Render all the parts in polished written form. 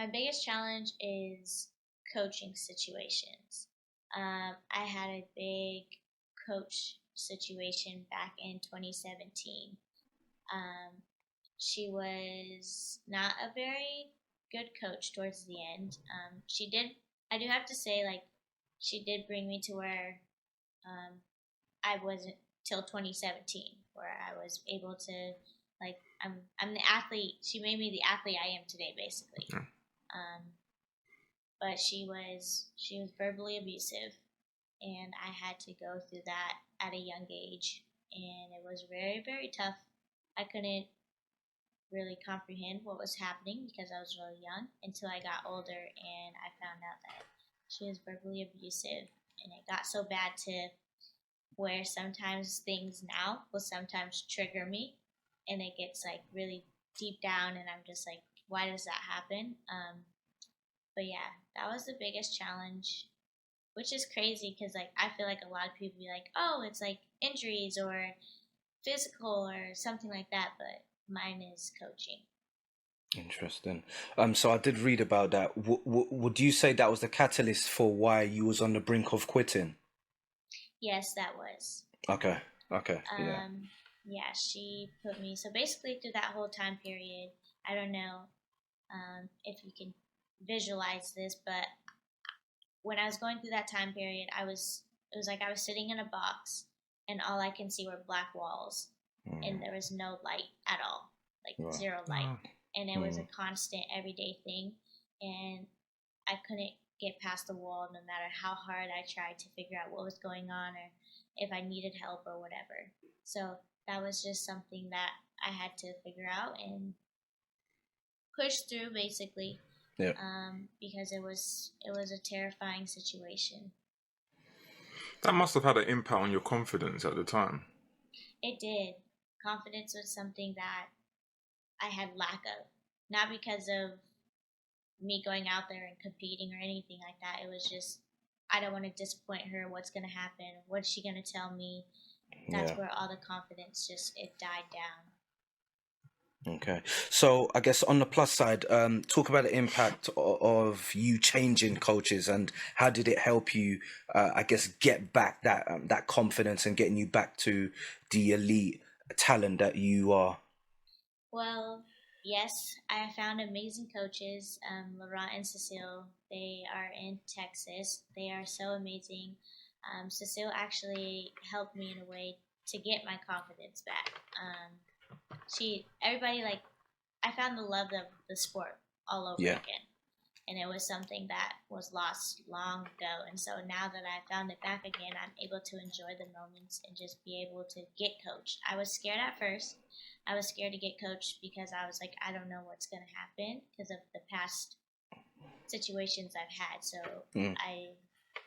My biggest challenge is coaching situations. I had a big coach situation back in 2017. Um, she was not a very good coach towards the end. I do have to say, like, she did bring me to where um, I wasn't till 2017, where I was able to, like, I'm the athlete. She made me the athlete I am today, basically. Yeah. Um, but she was verbally abusive, and I had to go through that at a young age, and it was very, very tough. I couldn't really comprehend what was happening because I was really young until I got older and I found out that she was verbally abusive, and it got so bad to where sometimes things now will sometimes trigger me, and it gets like really deep down, and I'm just like, why does that happen? But yeah, that was the biggest challenge, which is crazy because like I feel like a lot of people be like, oh, it's like injuries or physical or something like that, but mine is coaching. Interesting. So I did read about that. Would you say that was the catalyst for why you was on the brink of quitting? Yes, that was. Okay. Okay. Yeah. Yeah, she put me so basically through that whole time period. I don't know if you can visualize this, but when I was going through that time period, it was like I was sitting in a box and all I can see were black walls and there was no light at all, like Right. zero light. And it was a Mm. constant everyday thing, and I couldn't get past the wall no matter how hard I tried to figure out what was going on or if I needed help or whatever. So that was just something that I had to figure out and push through basically, Yeah. because it was a terrifying situation. That must have had an impact on your confidence at the time. It did. Confidence was something that I had lack of, not because of me going out there and competing or anything like that. It was just I don't want to disappoint her. What's gonna happen? What's she gonna tell me? That's Yeah. where all the confidence just it died down. Okay. So I guess on the plus side, talk about the impact of you changing coaches and how did it help you, I guess, get back that confidence and getting you back to the elite talent that you are. Well, yes, I found amazing coaches, Laurent and Cecile. They are in Texas. They are so amazing. Cecile actually helped me in a way to get my confidence back. Everybody like, I found the love of the sport all over Yeah. again. And it was something that was lost long ago. And so now that I found it back again, I'm able to enjoy the moments and just be able to get coached. I was scared at first. I was scared to get coached because I was like, I don't know what's going to happen because of the past situations I've had. So I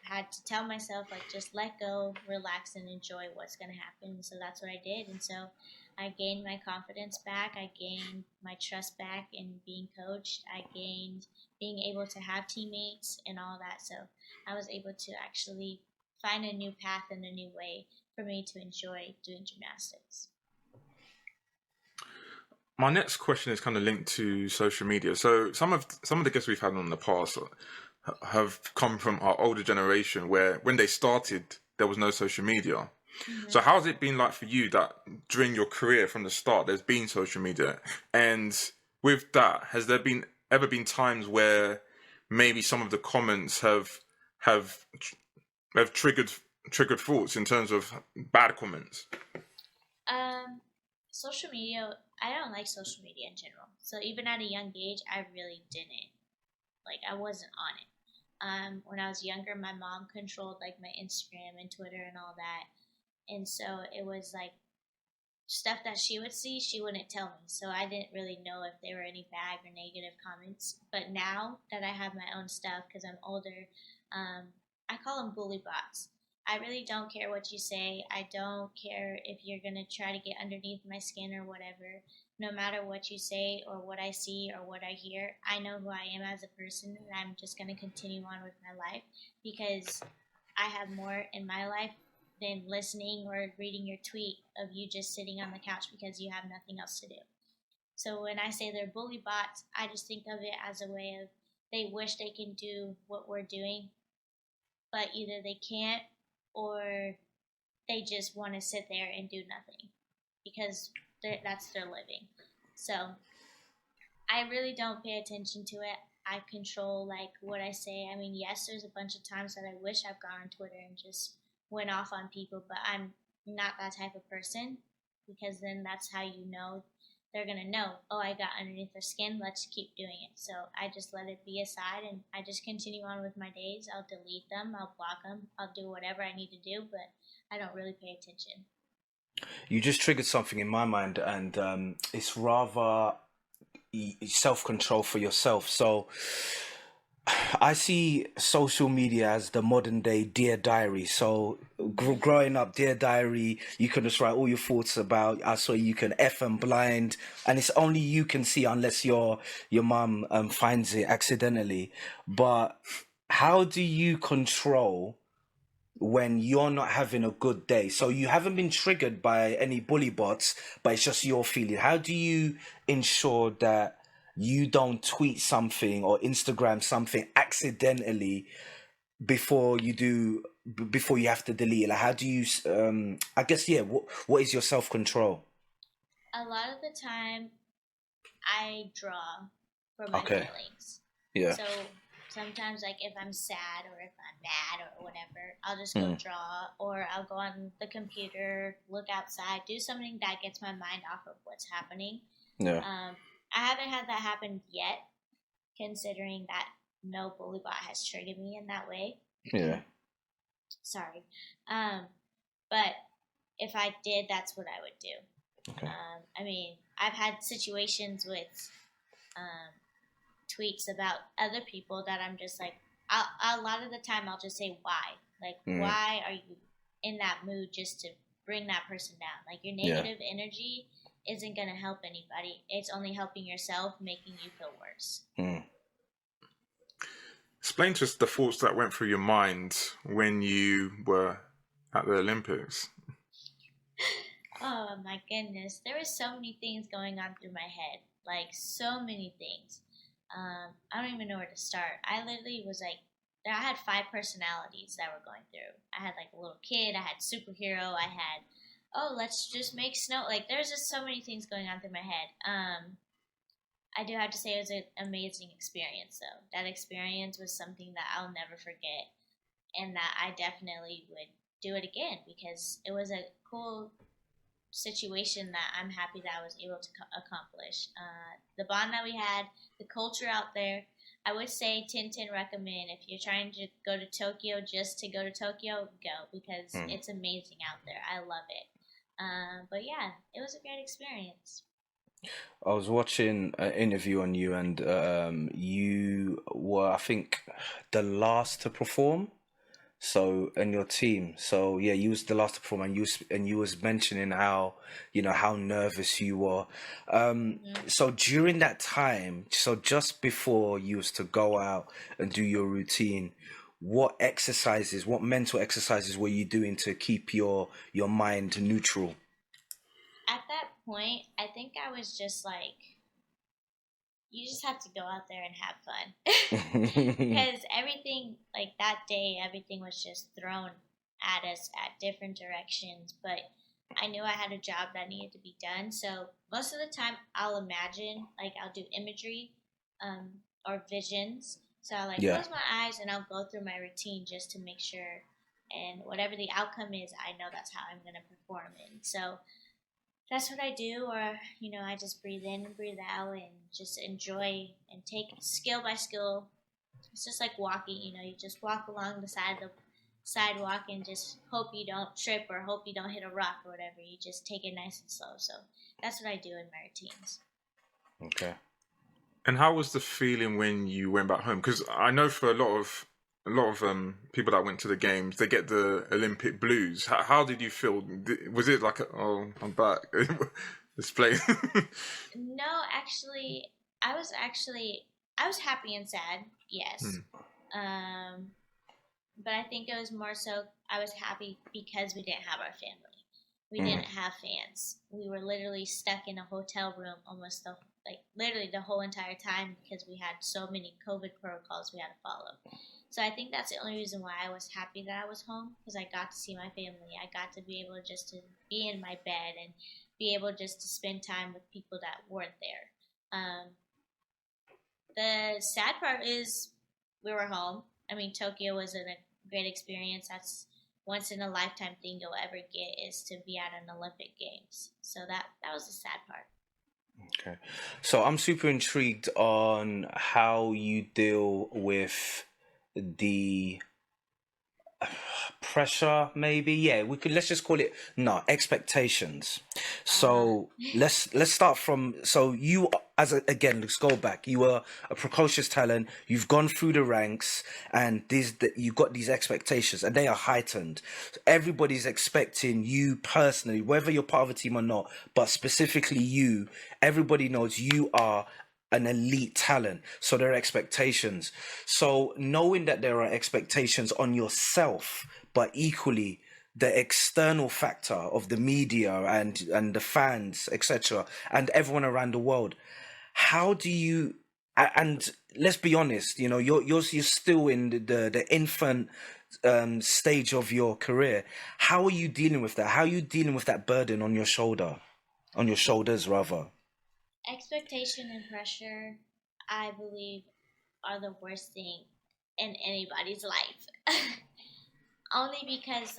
had to tell myself, like, just let go, relax, and enjoy what's going to happen. So that's what I did. And so I gained my confidence back. I gained my trust back in being coached. I gained being able to have teammates and all that. So I was able to actually find a new path and a new way for me to enjoy doing gymnastics. My next question is kind of linked to social media. So some of the guests we've had on the past have come from our older generation where when they started, there was no social media. Mm-hmm. So how's it been like for you that during your career from the start, there's been social media? And with that, has there ever been times where maybe some of the comments have triggered thoughts in terms of bad comments? Social media, I don't like social media in general. So even at a young age, I really didn't. Like, I wasn't on it. When I was younger, my mom controlled like my Instagram and Twitter and all that. And so it was like stuff that she would see, she wouldn't tell me. So I didn't really know if there were any bad or negative comments. But now that I have my own stuff, because I'm older, I call them bully bots. I really don't care what you say. I don't care if you're going to try to get underneath my skin or whatever. No matter what you say or what I see or what I hear, I know who I am as a person, and I'm just going to continue on with my life because I have more in my life than listening or reading your tweet of you just sitting on the couch because you have nothing else to do. So when I say they're bully bots, I just think of it as a way of they wish they can do what we're doing, but either they can't or they just want to sit there and do nothing because that's their living. So I really don't pay attention to it. I control like what I say. I mean, yes, there's a bunch of times that I wish I've gone on Twitter and just went off on people, but I'm not that type of person because then that's how you know they're gonna know. Oh, I got underneath their skin. Let's keep doing it. So I just let it be aside and I just continue on with my days. I'll delete them. I'll block them. I'll do whatever I need to do, but I don't really pay attention. You just triggered something in my mind, and it's rather self-control for yourself. So I see social media as the modern day Dear Diary. So growing up, Dear Diary, you can just write all your thoughts about. I saw you can F and blind, and it's only you can see unless your mum finds it accidentally. But how do you control when you're not having a good day? So you haven't been triggered by any bully bots, but it's just your feeling. How do you ensure that you don't tweet something or Instagram something accidentally before you have to delete it? Like, how do you I guess, yeah, what is your self-control? A lot of the time I draw for my Okay. feelings. Yeah. So sometimes, like, if I'm sad or if I'm mad or whatever, I'll just go draw, or I'll go on the computer, look outside, do something that gets my mind off of what's happening. Yeah. I haven't had that happen yet, considering that no bully bot has triggered me in that way. Yeah. Sorry. But if I did, that's what I would do. Okay. I mean, I've had situations with tweets about other people that I'm just like, a lot of the time I'll just say why. Like, why are you in that mood just to bring that person down? Like, your negative energy isn't going to help anybody. It's only helping yourself, making you feel worse. Explain to us the thoughts that went through your mind when you were at the Olympics. Oh my goodness. There were so many things going on through my head. Like, so many things. I don't even know where to start. I literally was like, I had 5 personalities that were going through. I had like a little kid, I had superhero, I had, oh, let's just make snow. Like, there's just so many things going on through my head. I do have to say it was an amazing experience, though. That experience was something that I'll never forget, and that I definitely would do it again because it was a cool situation that I'm happy that I was able to accomplish. The bond that we had, the culture out there. I would say 10/10 recommend if you're trying to go to Tokyo just to go to Tokyo, go because it's amazing out there. I love it. But yeah, it was a great experience. I was watching an interview on you, and you were, I think, the last to perform. So, and your team. So yeah, you was the last to perform, and you was mentioning how, how nervous you were. So during that time, so just before you was to go out and do your routine, what mental exercises were you doing to keep your mind neutral? At that point, I think I was just like, you just have to go out there and have fun. Because everything, like that day, everything was just thrown at us at different directions. But I knew I had a job that needed to be done. So most of the time, I'll imagine, like I'll do imagery or visions. So I'll close my eyes and I'll go through my routine just to make sure. And whatever the outcome is, I know that's how I'm going to perform it. So that's what I do, or I just breathe in and breathe out and just enjoy and take skill by skill. It's just like walking, you just walk along the side of the sidewalk and just hope you don't trip or hope you don't hit a rock or whatever. You just take it nice and slow. So that's what I do in my routines. Okay. And how was the feeling when you went back home? Because I know for a lot of people that went to the games, they get the Olympic blues. How did you feel? Was it like, oh, I'm back, this place? No, actually, I was happy and sad. Yes, but I think it was more so I was happy because we didn't have our family. We didn't have fans. We were literally stuck in a hotel room almost like literally the whole entire time because we had so many COVID protocols we had to follow. So I think that's the only reason why I was happy that I was home, because I got to see my family. I got to be able just to be in my bed and be able just to spend time with people that weren't there. The sad part is we were home. I mean, Tokyo was a great experience. That's once in a lifetime thing you'll ever get, is to be at an Olympic Games. So that was the sad part. Okay. So I'm super intrigued on how you deal with the pressure, maybe. Yeah, let's just call it expectations. So let's start from, so you, again, let's go back. You were a precocious talent, you've gone through the ranks, and you've got these expectations, and they are heightened. Everybody's expecting you personally, whether you're part of a team or not, but specifically you, everybody knows you are an elite talent, so there are expectations. So knowing that there are expectations on yourself, but equally the external factor of the media and the fans, etc., and everyone around the world, how do you, and let's be honest, you're still in the infant stage of your career. How are you dealing with that? How are you dealing with that burden on your shoulders rather? Expectation and pressure, I believe, are the worst thing in anybody's life. Only because,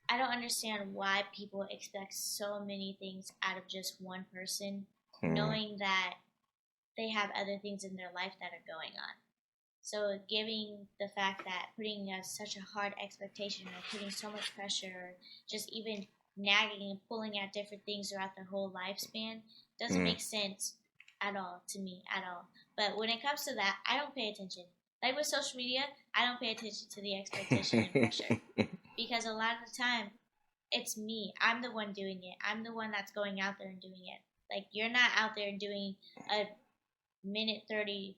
I don't understand why people expect so many things out of just one person, knowing that they have other things in their life that are going on. So giving the fact that putting such a hard expectation or putting so much pressure, or just even nagging and pulling at different things throughout their whole lifespan doesn't make sense at all to me, at all. But when it comes to that, I don't pay attention. Like with social media, I don't pay attention to the expectation and pressure. Because a lot of the time, it's me. I'm the one doing it. I'm the one that's going out there and doing it. Like, you're not out there doing a minute 30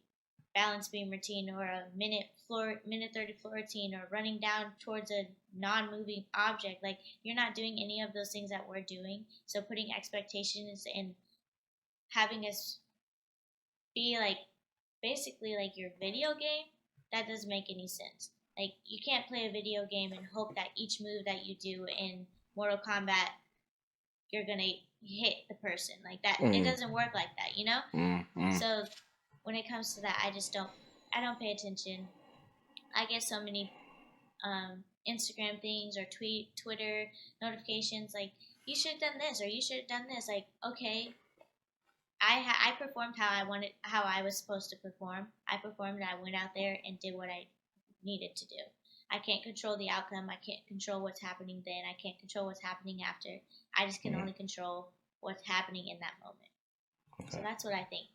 balance beam routine or a minute 30 floor routine or running down towards a non-moving object. Like, you're not doing any of those things that we're doing. So putting expectations and having us be basically like your video game, that doesn't make any sense. Like, you can't play a video game and hope that each move that you do in Mortal Kombat, you're gonna hit the person like that. It doesn't work like that, So when it comes to that, I don't pay attention. I get so many Instagram things or Twitter notifications like, you should have done this or you should have done this. Like, okay, I performed how I was supposed to perform. I performed. I went out there and did what I needed to do. I can't control the outcome. I can't control what's happening then. I can't control what's happening after. I just can only control what's happening in that moment. Okay. So that's what I think.